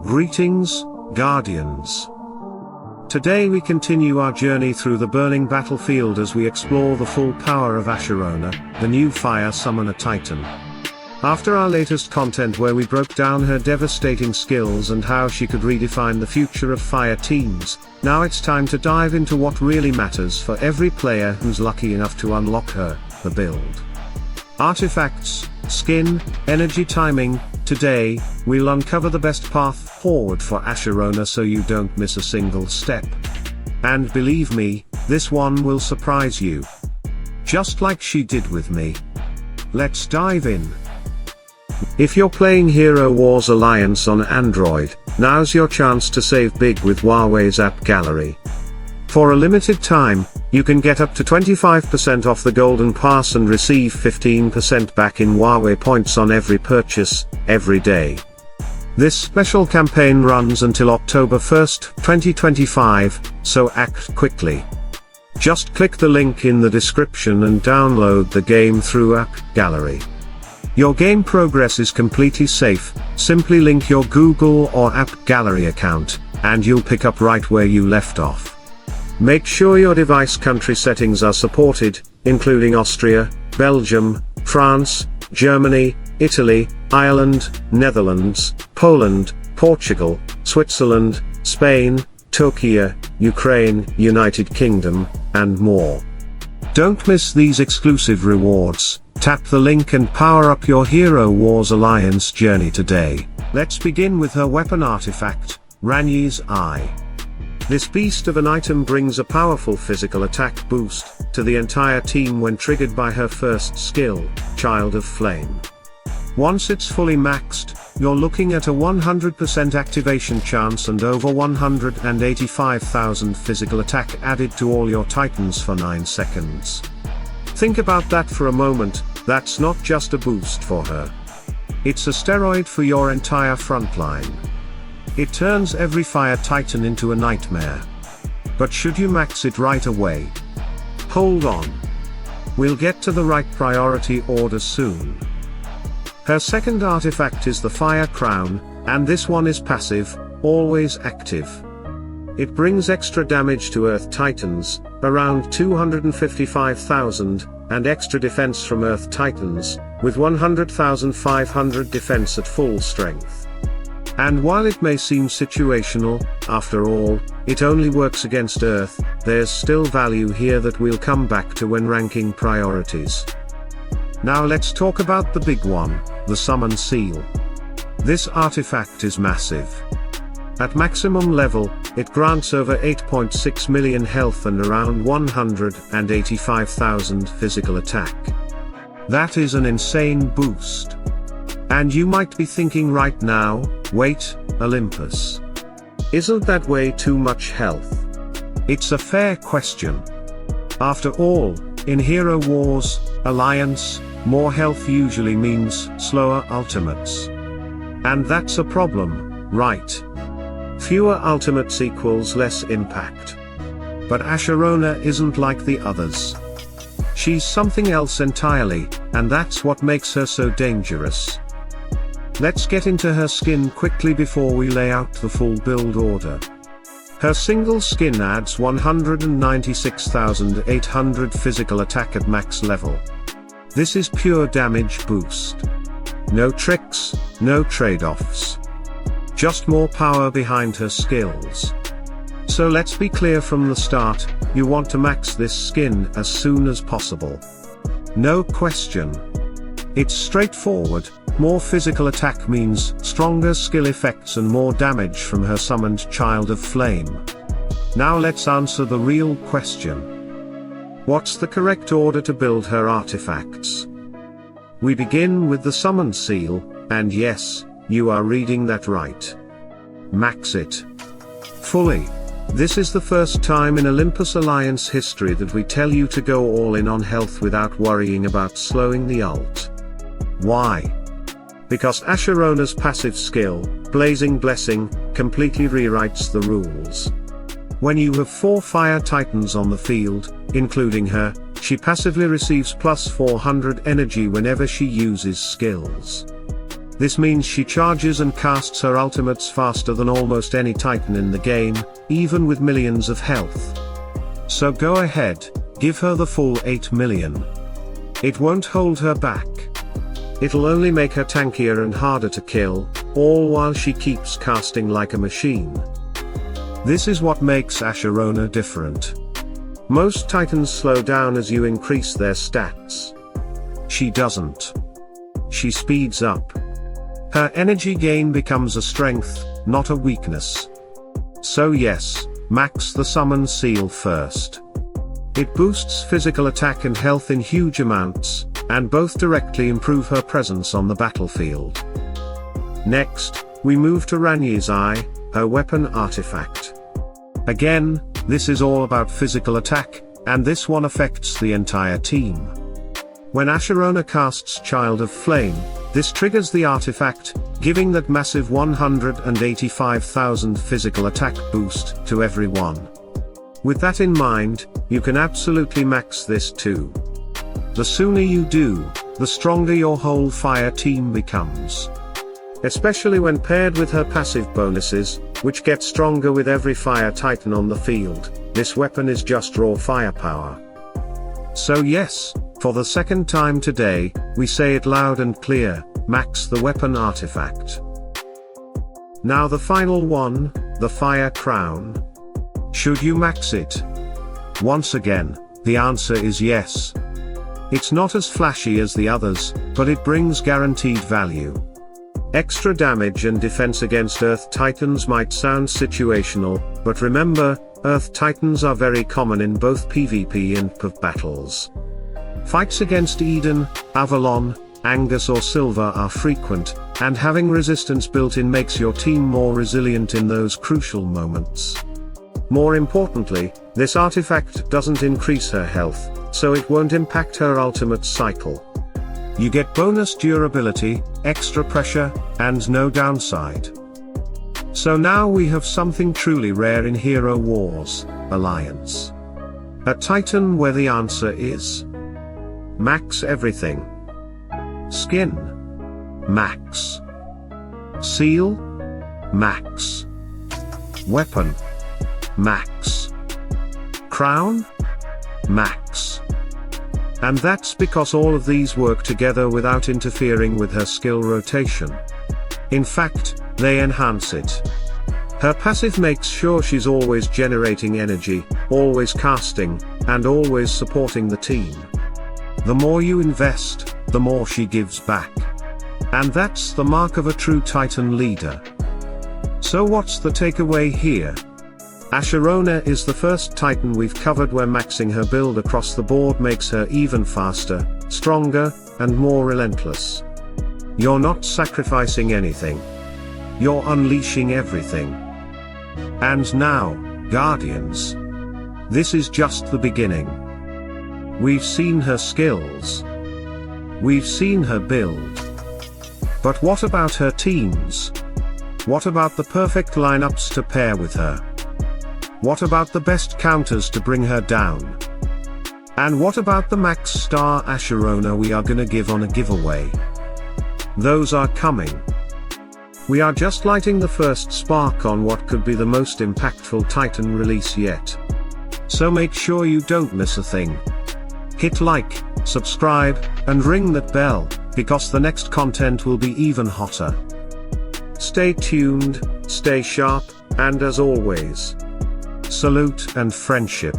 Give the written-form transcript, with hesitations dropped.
Greetings, Guardians. Today we continue our journey through the burning battlefield as we explore the full power of Asherona, the new fire summoner titan. After our latest content where we broke down her devastating skills and how she could redefine the future of fire teams, now it's time to dive into what really matters for every player who's lucky enough to unlock her, the build. Artifacts, skin, energy timing. Today, we'll uncover the best path forward for Asherona so you don't miss a single step. And believe me, this one will surprise you. Just like she did with me. Let's dive in. If you're playing Hero Wars Alliance on Android, now's your chance to save big with Huawei's AppGallery. For a limited time, you can get up to 25% off the Golden Pass and receive 15% back in Huawei points on every purchase, every day. This special campaign runs until October 1st, 2025, so act quickly. Just click the link in the description and download the game through AppGallery. Your game progress is completely safe. Simply link your Google or AppGallery account, and you'll pick up right where you left off. Make sure your device country settings are supported, including Austria, Belgium, France, Germany, Italy, Ireland, Netherlands, Poland, Portugal, Switzerland, Spain, Turkey, Ukraine, United Kingdom, and more. Don't miss these exclusive rewards. Tap the link and power up your Hero Wars Alliance journey today. Let's begin with her weapon artifact, Ranyi's Eye. This beast of an item brings a powerful physical attack boost to the entire team when triggered by her first skill, Child of Flame. Once it's fully maxed, you're looking at a 100% activation chance and over 185,000 physical attack added to all your titans for 9 seconds. Think about that for a moment. That's not just a boost for her. It's a steroid for your entire frontline. It turns every fire titan into a nightmare. But should you max it right away? Hold on. We'll get to the right priority order soon. Her second artifact is the Fire Crown, and this one is passive, always active. It brings extra damage to Earth Titans, around 255,000, and extra defense from Earth Titans, with 100,500 defense at full strength. And while it may seem situational, after all, it only works against Earth, there's still value here that we'll come back to when ranking priorities. Now let's talk about the big one, the Summon Seal. This artifact is massive. At maximum level, it grants over 8.6 million health and around 185,000 physical attack. That is an insane boost. And you might be thinking right now, wait, Olympus. Isn't that way too much health? It's a fair question. After all, in Hero Wars Alliance, more health usually means slower ultimates. And that's a problem, right? Fewer ultimates equals less impact. But Asherona isn't like the others. She's something else entirely, and that's what makes her so dangerous. Let's get into her skin quickly before we lay out the full build order. Her single skin adds 196,800 physical attack at max level. This is pure damage boost. No tricks, no trade-offs. Just more power behind her skills. So let's be clear from the start, you want to max this skin as soon as possible. No question. It's straightforward. More physical attack means stronger skill effects and more damage from her summoned Child of Flame. Now let's answer the real question. What's the correct order to build her artifacts? We begin with the Summon Seal, and yes, you are reading that right. Max it. Fully. This is the first time in Olympus Alliance history that we tell you to go all in on health without worrying about slowing the ult. Why? Because Asherona's passive skill, Blazing Blessing, completely rewrites the rules. When you have 4 fire titans on the field, including her, she passively receives plus 400 energy whenever she uses skills. This means she charges and casts her ultimates faster than almost any Titan in the game, even with millions of health. So go ahead, give her the full 8 million. It won't hold her back. It'll only make her tankier and harder to kill, all while she keeps casting like a machine. This is what makes Asherona different. Most Titans slow down as you increase their stats. She doesn't. She speeds up. Her energy gain becomes a strength, not a weakness. So yes, max the summon seal first. It boosts physical attack and health in huge amounts, and both directly improve her presence on the battlefield. Next, we move to Ranyi's Eye, her weapon artifact. Again, this is all about physical attack, and this one affects the entire team. When Asherona casts Child of Flame, this triggers the artifact, giving that massive 185,000 physical attack boost to everyone. With that in mind, you can absolutely max this too. The sooner you do, the stronger your whole fire team becomes. Especially when paired with her passive bonuses, which get stronger with every fire titan on the field. This weapon is just raw firepower. So yes, for the second time today, we say it loud and clear, max the weapon artifact. Now the final one, the Fire Crown. Should you max it? Once again, the answer is yes. It's not as flashy as the others, but it brings guaranteed value. Extra damage and defense against Earth Titans might sound situational, but remember, Earth Titans are very common in both PvP and PvP battles. Fights against Eden, Avalon, Angus or Silver are frequent, and having resistance built in makes your team more resilient in those crucial moments. More importantly, this artifact doesn't increase her health, so it won't impact her ultimate cycle. You get bonus durability, extra pressure, and no downside. So now we have something truly rare in Hero Wars Alliance. A Titan where the answer is max everything. Skin. Max. Seal. Max. Weapon. Max. Crown. Max. And that's because all of these work together without interfering with her skill rotation. In fact, they enhance it. Her passive makes sure she's always generating energy, always casting, and always supporting the team. The more you invest, the more she gives back. And that's the mark of a true Titan leader. So what's the takeaway here? Asherona is the first Titan we've covered where maxing her build across the board makes her even faster, stronger, and more relentless. You're not sacrificing anything. You're unleashing everything. And now, Guardians. This is just the beginning. We've seen her skills. We've seen her build. But what about her teams? What about the perfect lineups to pair with her? What about the best counters to bring her down? And what about the max star Asherona we are gonna give on a giveaway? Those are coming. We are just lighting the first spark on what could be the most impactful Titan release yet. So make sure you don't miss a thing. Hit like, subscribe, and ring that bell, because the next content will be even hotter. Stay tuned, stay sharp, and as always, salute and friendship.